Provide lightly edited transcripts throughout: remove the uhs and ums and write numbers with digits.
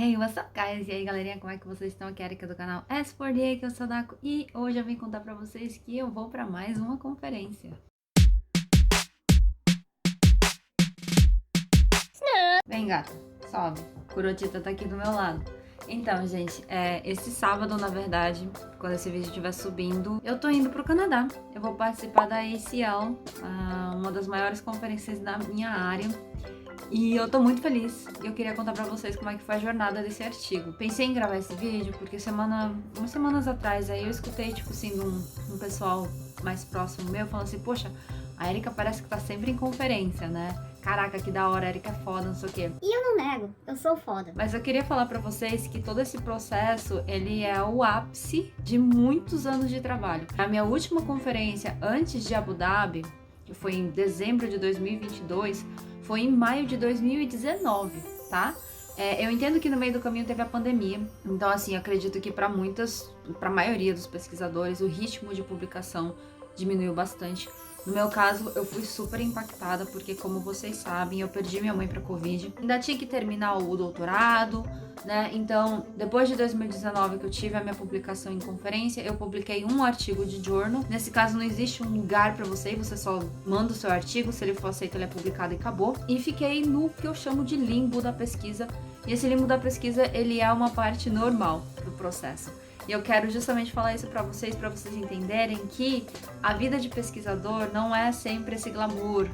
Hey, what's up, guys? E aí, galerinha, como é que vocês estão? Aqui é a Erika do canal S4D, que eu sou a Dako, e hoje eu vim contar pra vocês que eu vou pra mais uma conferência. Vem, gata, sobe. Curotita tá aqui do meu lado. Então, gente, esse sábado, na verdade, quando esse vídeo estiver subindo, eu tô indo pro Canadá. Eu vou participar da ACL, uma das maiores conferências da minha área. E eu tô muito feliz e eu queria contar pra vocês como é que foi a jornada desse artigo. Pensei em gravar esse vídeo porque umas semanas atrás aí eu escutei, tipo assim, de um pessoal mais próximo meu falando assim, poxa, a Erika parece que tá sempre em conferência, né? Caraca, que da hora, a Erika é foda, não sei o quê. E eu não nego, eu sou foda. Mas eu queria falar pra vocês que todo esse processo, ele é o ápice de muitos anos de trabalho. A minha última conferência antes de Abu Dhabi, que foi em dezembro de 2022, foi em maio de 2019, tá? Eu entendo que no meio do caminho teve a pandemia, então assim, acredito que para a maioria dos pesquisadores, o ritmo de publicação diminuiu bastante. No meu caso, eu fui super impactada, porque como vocês sabem, eu perdi minha mãe para Covid. Ainda tinha que terminar o doutorado, né? Então, depois de 2019 que eu tive a minha publicação em conferência, eu publiquei um artigo de journal. Nesse caso, não existe um lugar para você só manda o seu artigo, se ele for aceito, ele é publicado e acabou. E fiquei no que eu chamo de limbo da pesquisa. E esse limbo da pesquisa, ele é uma parte normal do processo. E eu quero justamente falar isso para vocês entenderem que a vida de pesquisador não é sempre esse glamour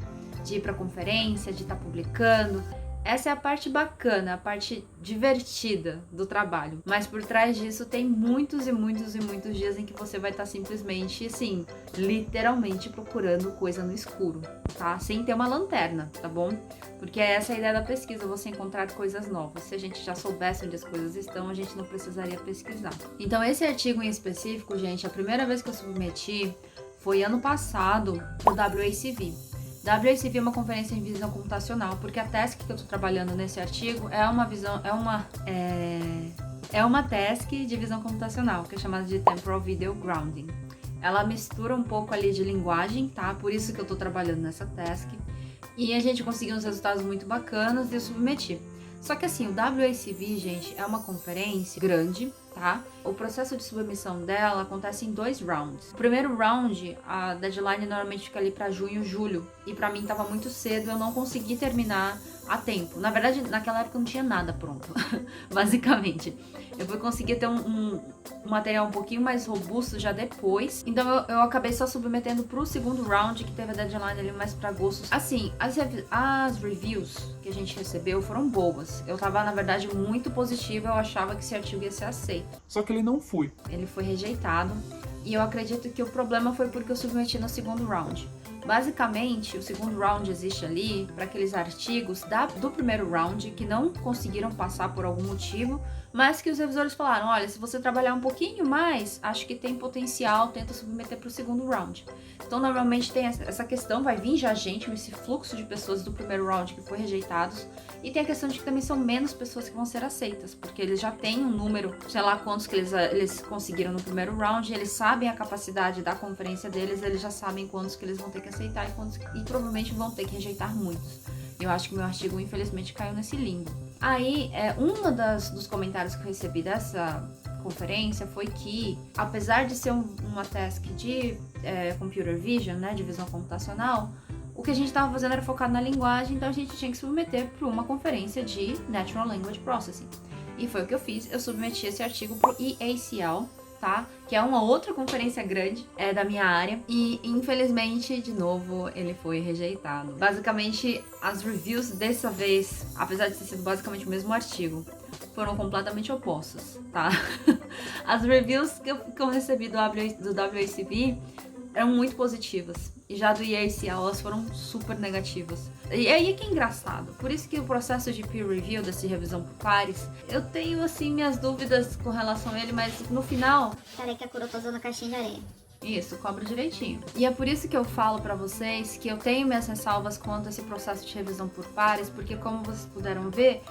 de ir para conferência, de estar publicando. Essa é a parte bacana, a parte divertida do trabalho. Mas por trás disso tem muitos e muitos e muitos dias em que você vai estar simplesmente, assim, literalmente procurando coisa no escuro, tá? Sem ter uma lanterna, tá bom? Porque essa é a ideia da pesquisa, você encontrar coisas novas. Se a gente já soubesse onde as coisas estão, a gente não precisaria pesquisar. Então esse artigo em específico, gente, a primeira vez que eu submeti foi ano passado pro WACV. WACV é uma conferência em visão computacional, porque a task que eu estou trabalhando nesse artigo é uma task de visão computacional, que é chamada de Temporal Video Grounding. Ela mistura um pouco ali de linguagem, tá? Por isso que eu estou trabalhando nessa task. E a gente conseguiu uns resultados muito bacanas e eu submeti. Só que assim, o WACV, gente, é uma conferência grande, tá? O processo de submissão dela acontece em 2 rounds. O primeiro round, a deadline normalmente fica ali pra junho, julho. E pra mim tava muito cedo, eu não consegui terminar a tempo. Na verdade, naquela época não tinha nada pronto, basicamente. Eu fui conseguir ter um material um pouquinho mais robusto já depois. Então eu acabei só submetendo pro segundo round, que teve a deadline ali mais pra agosto. Assim, as reviews que a gente recebeu foram boas. Eu tava, na verdade, muito positiva. Eu achava que esse artigo ia ser aceito. Só que ele não foi. Ele foi rejeitado. E eu acredito que o problema foi porque eu submeti no segundo round. Basicamente, o segundo round existe ali para aqueles artigos do primeiro round que não conseguiram passar por algum motivo, mas que os revisores falaram, olha, se você trabalhar um pouquinho mais, acho que tem potencial, tenta submeter para o segundo round. Então, normalmente tem essa questão, vai vir já gente, esse fluxo de pessoas do primeiro round que foi rejeitados, e tem a questão de que também são menos pessoas que vão ser aceitas, porque eles já têm um número, sei lá quantos que eles conseguiram no primeiro round, eles sabem a capacidade da conferência deles, eles já sabem quantos que eles vão ter que aceitar e provavelmente vão ter que rejeitar muitos. Eu acho que meu artigo, infelizmente, caiu nesse limbo. Aí, dos comentários que eu recebi dessa conferência foi que, apesar de ser uma task de computer vision, né, de visão computacional, o que a gente estava fazendo era focado na linguagem, então a gente tinha que submeter para uma conferência de Natural Language Processing. E foi o que eu fiz, eu submeti esse artigo para o EACL, tá? Que é uma outra conferência grande, da minha área, e infelizmente, de novo, ele foi rejeitado. Basicamente, as reviews dessa vez, apesar de ter sido basicamente o mesmo artigo, foram completamente opostas, tá? As reviews que eu recebi do WACV eram muito positivas. E já do EACL, elas foram super negativas. E aí que é engraçado. Por isso que o processo de peer review, dessa revisão por pares, eu tenho, assim, minhas dúvidas com relação a ele, mas no final... Peraí que a cura tá usando caixinha de areia. Isso, cobra direitinho. E é por isso que eu falo pra vocês que eu tenho minhas ressalvas quanto a esse processo de revisão por pares, porque como vocês puderam ver,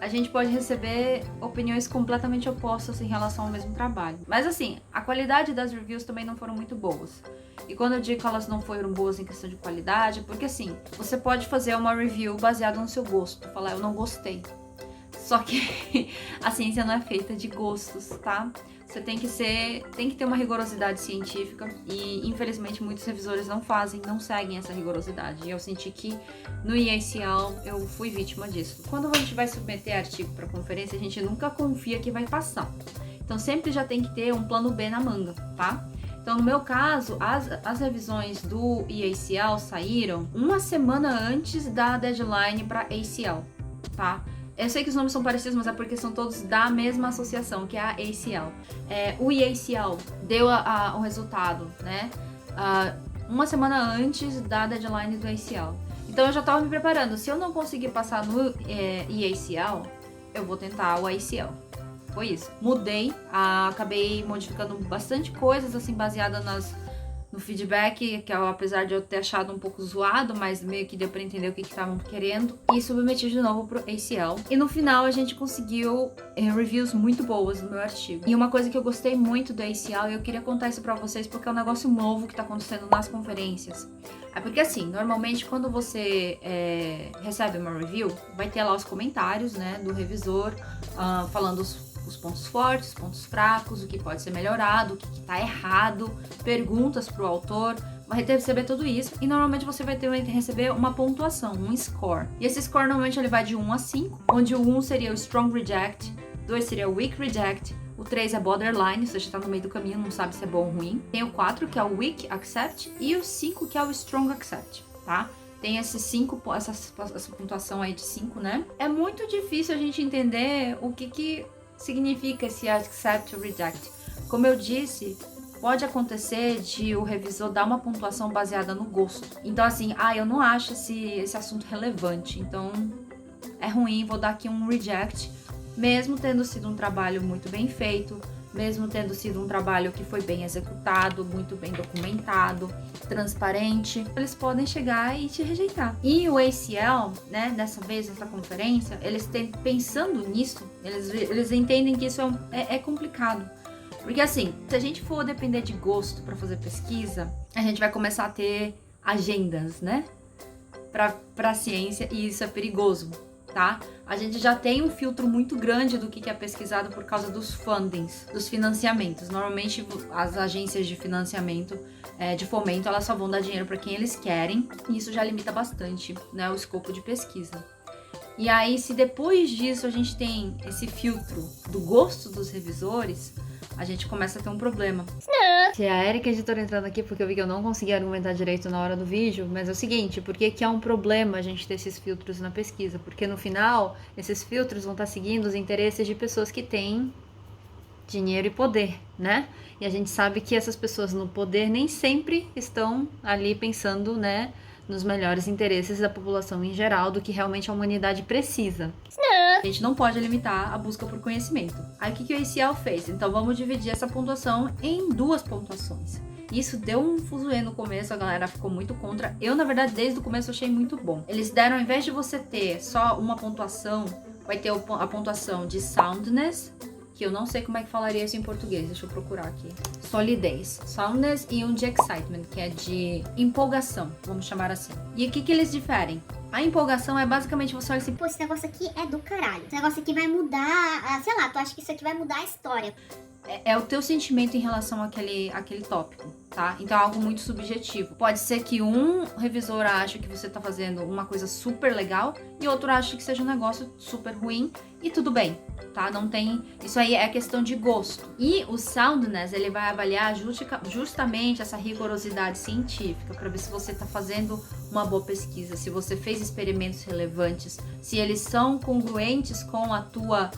a gente pode receber opiniões completamente opostas em relação ao mesmo trabalho. Mas assim, a qualidade das reviews também não foram muito boas. E quando eu digo que elas não foram boas em questão de qualidade, porque assim, você pode fazer uma review baseada no seu gosto, falar eu não gostei. Só que a ciência não é feita de gostos, tá? Você tem que ter uma rigorosidade científica e, infelizmente, muitos revisores não seguem essa rigorosidade. E eu senti que no EACL eu fui vítima disso. Quando a gente vai submeter artigo para conferência, a gente nunca confia que vai passar. Então, sempre já tem que ter um plano B na manga, tá? Então, no meu caso, as revisões do EACL saíram uma semana antes da deadline para ACL, tá? Eu sei que os nomes são parecidos, mas é porque são todos da mesma associação, que é a ACL. O EACL deu o resultado, né? Uma semana antes da deadline do ACL. Então eu já estava me preparando. Se eu não conseguir passar no EACL, eu vou tentar o ACL. Foi isso. Mudei, acabei modificando bastante coisas, assim, baseada no feedback, que apesar de eu ter achado um pouco zoado, mas meio que deu pra entender o que estavam querendo, e submeti de novo pro ACL. E no final a gente conseguiu reviews muito boas no meu artigo. E uma coisa que eu gostei muito do ACL, e eu queria contar isso pra vocês porque é um negócio novo que tá acontecendo nas conferências. É porque assim, normalmente quando você recebe uma review, vai ter lá os comentários, né, do revisor, falando os pontos fortes, os pontos fracos, o que pode ser melhorado, o que tá errado, perguntas pro autor, vai receber tudo isso e normalmente você vai receber uma pontuação, um score. E esse score normalmente ele vai de 1 a 5, onde o 1 seria o strong reject, 2 seria o weak reject, o 3 é borderline, ou seja, tá no meio do caminho, não sabe se é bom ou ruim. Tem o 4 que é o weak accept e o 5 que é o strong accept, tá? Tem esses 5, essa pontuação aí de 5, né? É muito difícil a gente entender o que significa esse accept ou reject. Como eu disse, pode acontecer de o revisor dar uma pontuação baseada no gosto. Então assim, eu não acho esse assunto relevante, então é ruim, vou dar aqui um reject, mesmo tendo sido um trabalho muito bem feito, mesmo tendo sido um trabalho que foi bem executado, muito bem documentado, transparente, eles podem chegar e te rejeitar. E o ACL, né, dessa vez, nessa conferência, eles pensando nisso, eles entendem que isso é complicado. Porque assim, se a gente for depender de gosto para fazer pesquisa, a gente vai começar a ter agendas, né, para ciência, e isso é perigoso. Tá? A gente já tem um filtro muito grande do que é pesquisado por causa dos fundings, dos financiamentos. Normalmente as agências de financiamento, de fomento, elas só vão dar dinheiro para quem eles querem, e isso já limita bastante, né, o escopo de pesquisa. E aí, se depois disso a gente tem esse filtro do gosto dos revisores, a gente começa a ter um problema. Se a Erika, editora, entrando aqui porque eu vi que eu não consegui argumentar direito na hora do vídeo, mas é o seguinte, por que é um problema a gente ter esses filtros na pesquisa? Porque no final, esses filtros vão estar seguindo os interesses de pessoas que têm dinheiro e poder, né? E a gente sabe que essas pessoas no poder nem sempre estão ali pensando, né, nos melhores interesses da população em geral, do que realmente a humanidade precisa. A gente não pode limitar a busca por conhecimento. Aí o que o ACL fez? Então vamos dividir essa pontuação em 2 pontuações. Isso deu um fuzuê no começo, a galera ficou muito contra. Eu, na verdade, desde o começo achei muito bom. Eles deram, ao invés de você ter só uma pontuação, vai ter a pontuação de soundness, que eu não sei como é que falaria isso em português, deixa eu procurar aqui. Solidez, soundness, e um de excitement, que é de empolgação, vamos chamar assim. E o que eles diferem? A empolgação é basicamente você olha assim, pô, esse negócio aqui é do caralho. Esse negócio aqui vai mudar, sei lá, tu acha que isso aqui vai mudar a história. É o teu sentimento em relação àquele tópico, tá? Então é algo muito subjetivo. Pode ser que um revisor ache que você tá fazendo uma coisa super legal e outro ache que seja um negócio super ruim, e tudo bem, tá? Não tem... Isso aí é questão de gosto. E o soundness, ele vai avaliar justamente essa rigorosidade científica para ver se você tá fazendo uma boa pesquisa, se você fez experimentos relevantes, se eles são congruentes com a tua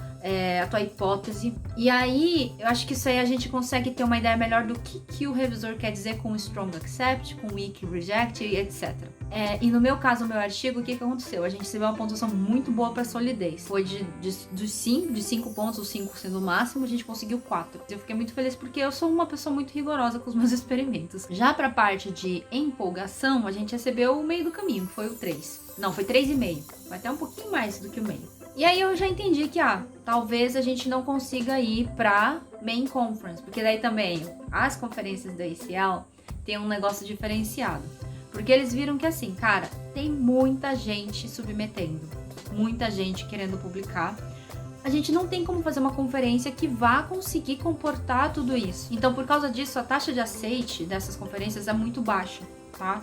hipótese. E aí, eu acho que isso aí a gente consegue ter uma ideia melhor do que o revisor quer dizer com strong accept, com weak reject e etc. E no meu caso, no meu artigo, o que aconteceu? A gente recebeu uma pontuação muito boa para solidez. Foi de 5 pontos, os 5 sendo o máximo, a gente conseguiu 4. Eu fiquei muito feliz porque eu sou uma pessoa muito rigorosa com os meus experimentos. Já para a parte de empolgação, a gente recebeu o meio do caminho, que foi o 3. Não, foi 3,5. Foi até um pouquinho mais do que o meio. E aí eu já entendi que, talvez a gente não consiga ir pra Main Conference, porque daí também as conferências da ACL tem um negócio diferenciado. Porque eles viram que assim, cara, tem muita gente submetendo, muita gente querendo publicar, a gente não tem como fazer uma conferência que vá conseguir comportar tudo isso. Então, por causa disso, a taxa de aceite dessas conferências é muito baixa, tá?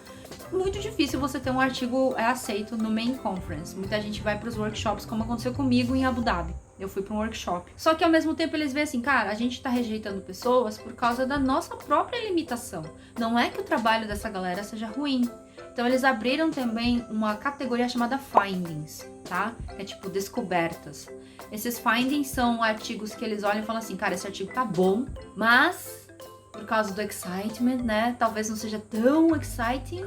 Muito difícil você ter um artigo aceito no Main Conference. Muita gente vai para os workshops, como aconteceu comigo em Abu Dhabi. Eu fui para um workshop. Só que ao mesmo tempo eles veem assim, cara, a gente tá rejeitando pessoas por causa da nossa própria limitação. Não é que o trabalho dessa galera seja ruim. Então eles abriram também uma categoria chamada Findings, tá? É tipo descobertas. Esses Findings são artigos que eles olham e falam assim, cara, esse artigo tá bom, mas por causa do excitement, né? Talvez não seja tão exciting,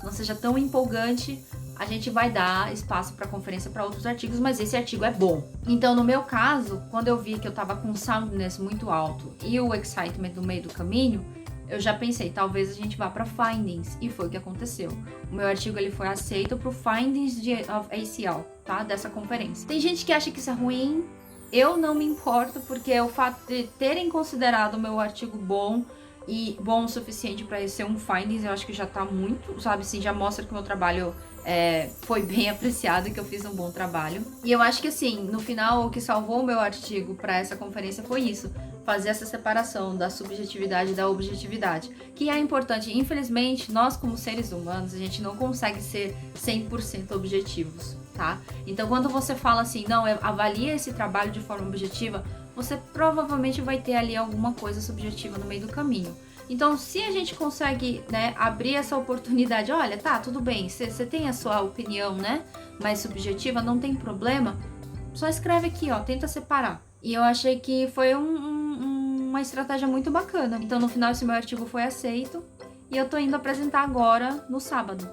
não seja tão empolgante. A gente vai dar espaço para conferência para outros artigos, mas esse artigo é bom. Então, no meu caso, quando eu vi que eu tava com soundness muito alto e o excitement no meio do caminho, eu já pensei, talvez a gente vá para findings, e foi o que aconteceu. O meu artigo ele foi aceito pro findings of ACL, tá? Dessa conferência. Tem gente que acha que isso é ruim, eu não me importo, porque o fato de terem considerado o meu artigo bom e bom o suficiente para ser um findings, eu acho que já tá muito, sabe, assim, já mostra que o meu trabalho foi bem apreciado e que eu fiz um bom trabalho. E eu acho que, assim, no final, o que salvou o meu artigo para essa conferência foi isso, fazer essa separação da subjetividade e da objetividade, que é importante. Infelizmente, nós como seres humanos, a gente não consegue ser 100% objetivos, tá? Então, quando você fala assim, não, avalia esse trabalho de forma objetiva, você provavelmente vai ter ali alguma coisa subjetiva no meio do caminho. Então, se a gente consegue, né, abrir essa oportunidade, olha, tá, tudo bem, você tem a sua opinião, né, mais subjetiva, não tem problema, só escreve aqui, ó, tenta separar. E eu achei que foi uma estratégia muito bacana. Então, no final, esse meu artigo foi aceito e eu tô indo apresentar agora no sábado.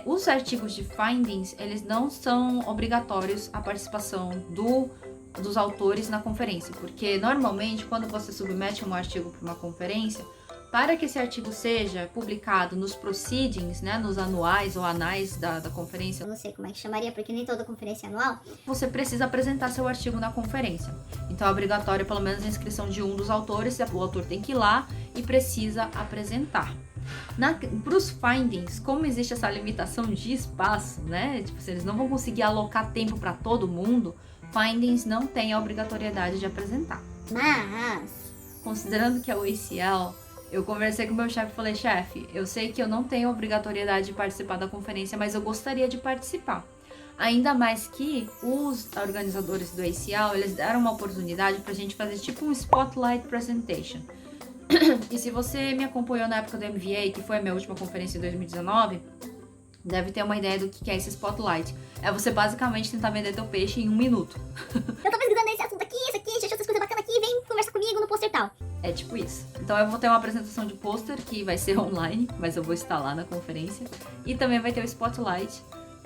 Os artigos de findings, eles não são obrigatórios a participação dos autores na conferência, porque normalmente, quando você submete um artigo para uma conferência, para que esse artigo seja publicado nos proceedings, né, nos anuais ou anais da conferência, Eu não sei como é que chamaria, porque nem toda conferência é anual. você precisa apresentar seu artigo na conferência. Então é obrigatório pelo menos a inscrição de um dos autores, o autor tem que ir lá e precisa apresentar. Para os findings, como existe essa limitação de espaço, né, tipo, se eles não vão conseguir alocar tempo para todo mundo, findings não tem a obrigatoriedade de apresentar. Mas, Considerando que é o ACL, eu conversei com o meu chefe e falei, chefe, eu sei que eu não tenho obrigatoriedade de participar da conferência, mas eu gostaria de participar. Ainda mais que os organizadores do ACL, eles deram uma oportunidade pra gente fazer tipo um Spotlight Presentation. E se você me acompanhou na época do MVA, que foi a minha última conferência em 2019, deve ter uma ideia do que é esse Spotlight. É você basicamente tentar vender teu peixe em 1 minuto. eu tô pesquisando esse assunto aqui, isso aqui, achei outras coisas bacanas aqui, vem conversar comigo no pôster tal. É tipo isso. Então eu vou ter uma apresentação de pôster que vai ser online, mas eu vou estar lá na conferência. E também vai ter o Spotlight,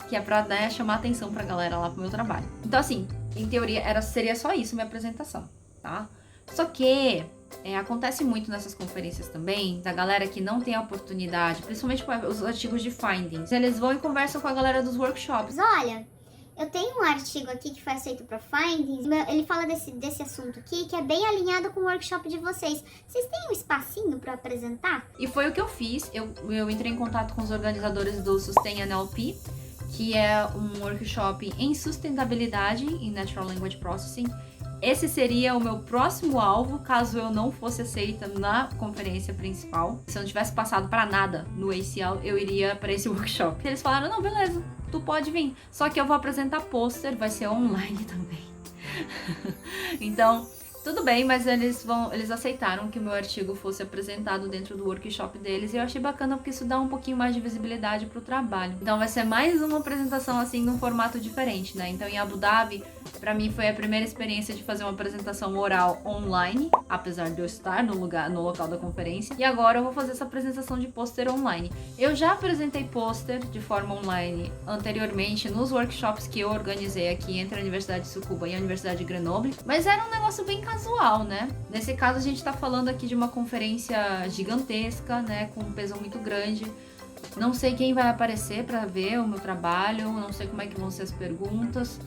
que é pra, né, chamar atenção pra galera lá pro meu trabalho. Então assim, em teoria seria só isso minha apresentação, tá? Só que acontece muito nessas conferências também, da galera que não tem a oportunidade, principalmente com os artigos de findings. Eles vão e conversam com a galera dos workshops. Mas olha, eu tenho um artigo aqui que foi aceito para findings, ele fala desse assunto aqui, que é bem alinhado com o workshop de vocês. Vocês têm um espacinho para apresentar? E foi o que eu fiz, eu entrei em contato com os organizadores do Sustain NLP, que é um workshop em sustentabilidade em Natural Language Processing. Esse seria o meu próximo alvo, caso eu não fosse aceita na conferência principal. Se eu não tivesse passado para nada no ACL, eu iria para esse workshop. Eles falaram, não, beleza, tu pode vir. Só que eu vou apresentar pôster, vai ser online também. Então, tudo bem, mas eles aceitaram que o meu artigo fosse apresentado dentro do workshop deles. E eu achei bacana porque isso dá um pouquinho mais de visibilidade pro trabalho. Então vai ser mais uma apresentação assim num formato diferente, né? Então em Abu Dhabi, pra mim foi a primeira experiência de fazer uma apresentação oral online, apesar de eu estar no local da conferência. E agora eu vou fazer essa apresentação de pôster online. Eu já apresentei pôster de forma online anteriormente nos workshops que eu organizei aqui entre a Universidade de Tsukuba e a Universidade de Grenoble, mas era um negócio bem casual, né? Nesse caso a gente tá falando aqui de uma conferência gigantesca, né, com um peso muito grande. Não sei quem vai aparecer para ver o meu trabalho, não sei como é que vão ser as perguntas.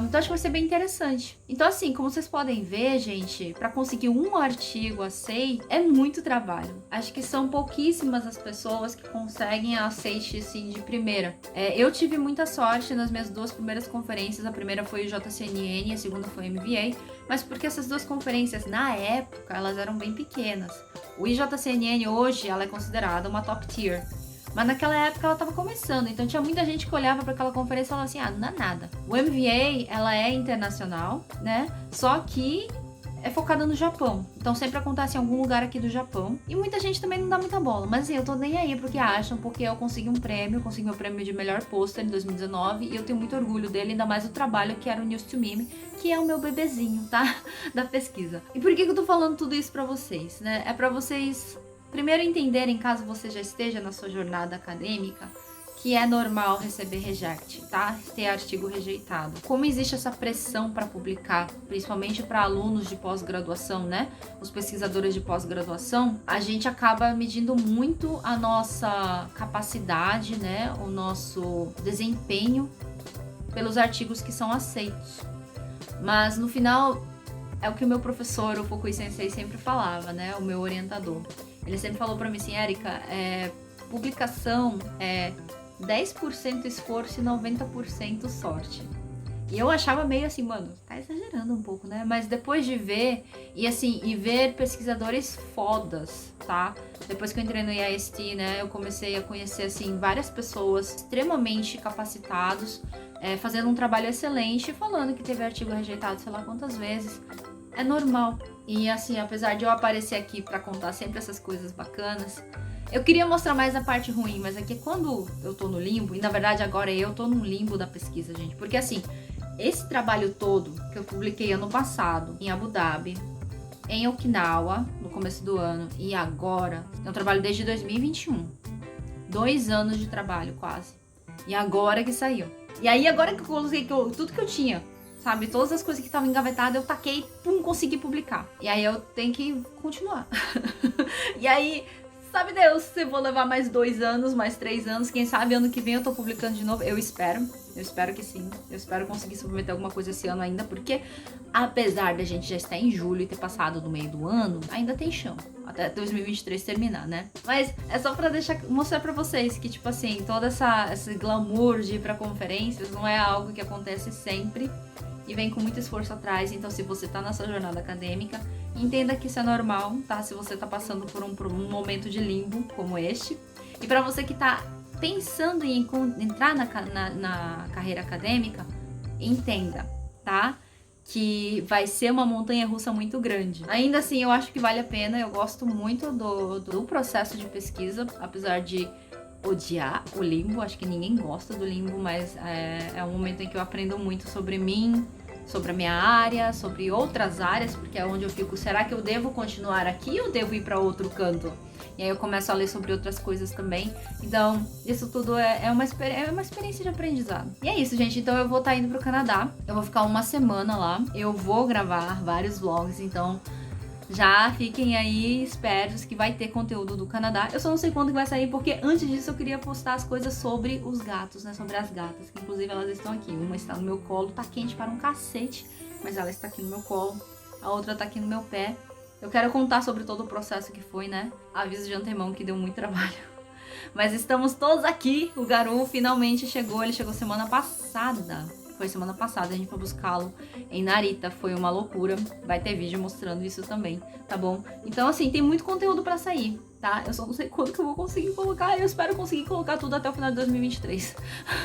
Então acho que vai ser bem interessante. Então assim, como vocês podem ver, gente, para conseguir um artigo aceite é muito trabalho. Acho que são pouquíssimas as pessoas que conseguem a aceite assim de primeira. Eu tive muita sorte nas minhas 2 primeiras conferências. A primeira foi o JCNN e a segunda foi o MVA, mas porque essas 2 conferências na época elas eram bem pequenas. O IJCNN hoje ela é considerada uma top tier. Mas naquela época ela tava começando, então tinha muita gente que olhava para aquela conferência e falava assim, não é nada. O MVA, ela é internacional, né? Só que é focada no Japão. Então sempre acontece em algum lugar aqui do Japão. E muita gente também não dá muita bola. Mas assim, eu tô nem aí porque acham, porque eu consegui um prêmio, consegui meu prêmio de melhor pôster em 2019. E eu tenho muito orgulho dele, ainda mais o trabalho que era o News to Meme, que é o meu bebezinho, tá? Da pesquisa. E por que eu tô falando tudo isso pra vocês, né? É pra vocês... primeiro entenderem, caso você já esteja na sua jornada acadêmica, que é normal receber reject, tá? Ter artigo rejeitado. Como existe essa pressão para publicar, principalmente para alunos de pós-graduação, né? Os pesquisadores de pós-graduação, a gente acaba medindo muito a nossa capacidade, né? O nosso desempenho pelos artigos que são aceitos. Mas no final, é o que o meu professor, o Fukui Sensei, sempre falava, né? O meu orientador. Ele sempre falou pra mim assim, Erika, publicação é 10% esforço e 90% sorte. E eu achava meio assim, mano, tá exagerando um pouco, né? Mas depois de ver, e ver pesquisadores fodas, tá? Depois que eu entrei no IAST, né, eu comecei a conhecer, assim, várias pessoas extremamente capacitados, fazendo um trabalho excelente, falando que teve artigo rejeitado sei lá quantas vezes. É normal. E assim, apesar de eu aparecer aqui pra contar sempre essas coisas bacanas, eu queria mostrar mais a parte ruim, mas é que quando eu tô no limbo, e na verdade agora eu tô no limbo da pesquisa, gente, porque assim, esse trabalho todo que eu publiquei ano passado em Abu Dhabi, em Okinawa, no começo do ano, e agora, é um trabalho desde 2021. 2 anos de trabalho quase. E agora que saiu. E aí agora que eu coloquei tudo que eu tinha, sabe, todas as coisas que estavam engavetadas, eu taquei, pum, consegui publicar. E aí eu tenho que continuar. E aí, sabe Deus, se eu vou levar mais 2 anos, mais 3 anos, quem sabe ano que vem eu tô publicando de novo. Eu espero que sim. Eu espero conseguir submeter alguma coisa esse ano ainda, porque apesar da gente já estar em julho e ter passado do meio do ano, ainda tem chão. Até 2023 terminar, né? Mas é só pra mostrar pra vocês que, tipo assim, todo esse glamour de ir pra conferências não é algo que acontece sempre. E vem com muito esforço atrás, então se você tá nessa jornada acadêmica, entenda que isso é normal, tá? Se você tá passando por um momento de limbo como este. E pra você que tá pensando em entrar na carreira acadêmica, entenda, tá? Que vai ser uma montanha-russa muito grande. Ainda assim, eu acho que vale a pena, eu gosto muito do processo de pesquisa, apesar de odiar o limbo, acho que ninguém gosta do limbo, mas é um momento em que eu aprendo muito sobre mim, sobre a minha área, sobre outras áreas, porque é onde eu fico, será que eu devo continuar aqui ou devo ir para outro canto? E aí eu começo a ler sobre outras coisas também. Então, isso tudo é uma experiência de aprendizado. E é isso, gente. Então eu vou estar indo pro Canadá. Eu vou ficar uma semana lá. Eu vou gravar vários vlogs, então já fiquem aí espertos que vai ter conteúdo do Canadá. Eu só não sei quando que vai sair, porque antes disso eu queria postar as coisas sobre os gatos, né? Sobre as gatas, que inclusive elas estão aqui. Uma está no meu colo, tá quente para um cacete, mas ela está aqui no meu colo. A outra tá aqui no meu pé. Eu quero contar sobre todo o processo que foi, né? Aviso de antemão que deu muito trabalho. Mas estamos todos aqui. O Garu finalmente chegou. Ele chegou semana passada. Foi semana passada, a gente foi buscá-lo em Narita, foi uma loucura. Vai ter vídeo mostrando isso também, tá bom? Então, assim, tem muito conteúdo pra sair, tá? Eu só não sei quando que eu vou conseguir colocar, eu espero conseguir colocar tudo até o final de 2023.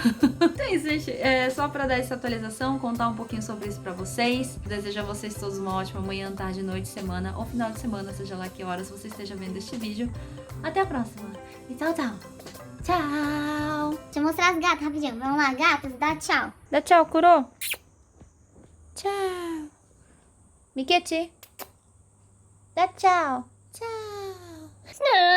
Então é isso, gente. Só pra dar essa atualização, contar um pouquinho sobre isso pra vocês. Desejo a vocês todos uma ótima manhã, tarde, noite, semana ou final de semana, seja lá que horas você esteja vendo este vídeo. Até a próxima. E tchau, tchau. Tchau! Deixa eu mostrar as gatas rapidinho. Vamos lá, gatas, dá tchau. Dá tchau, Kuro. Tchau. Mikechi. Dá tchau. Tchau.